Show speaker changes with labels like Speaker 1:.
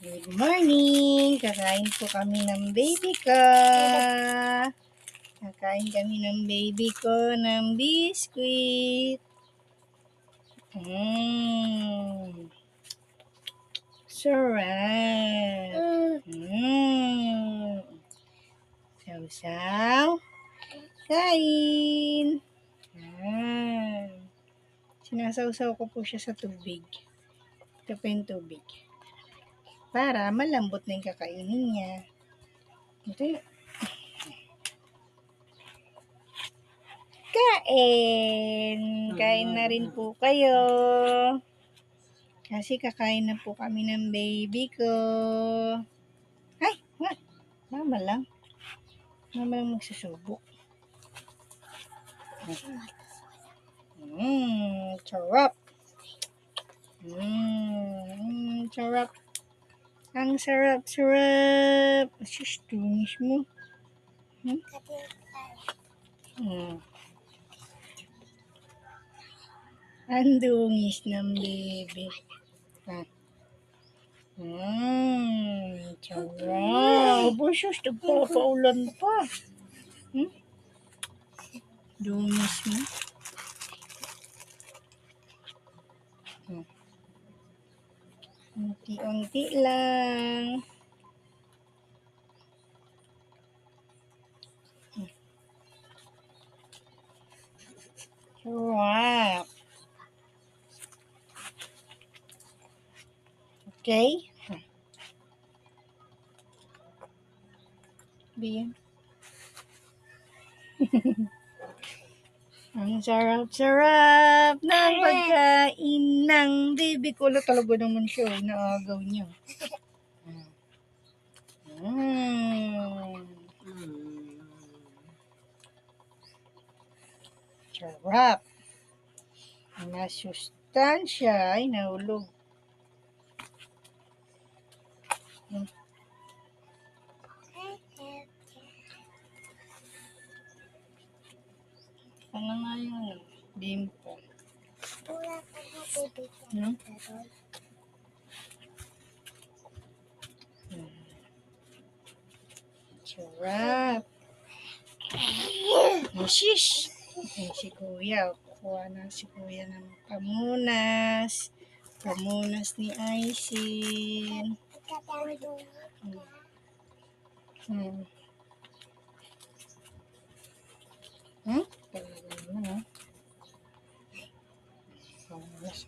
Speaker 1: Good morning! Kakain po kami ng baby ko. Kakain kami ng baby ko ng biskuit. Sarap. Sausaw. Kain. Sinasawsaw ko po siya sa tubig. Ito po yung tubig. Para malambot na yung kakainin niya. Ito yung kain! Kain na rin po kayo. Kasi kakain na po kami ng baby ko. Ay! What? Mama lang. Mama lang magsusubok. Sarap. Sarap. Ang sarap-sarap. Asus, tumis mo. Ang dungis ng baby. Sarap. Asus, nagpapaulan pa. Dungis mo. Unti-unti lang. Sarap. Okay? Biyan. Ang sarap-sarap ng pagkain ng baby ko. Talaga naman siya. Naagaw niya. Sarap. Masustansya ay nahulog. Ano nga yun? Bimpo. Sarap. Shish! Si Kuya. Kuha na si Kuya ng pamunas. Pamunas ni Aisin. Talaga naman, Pamunas,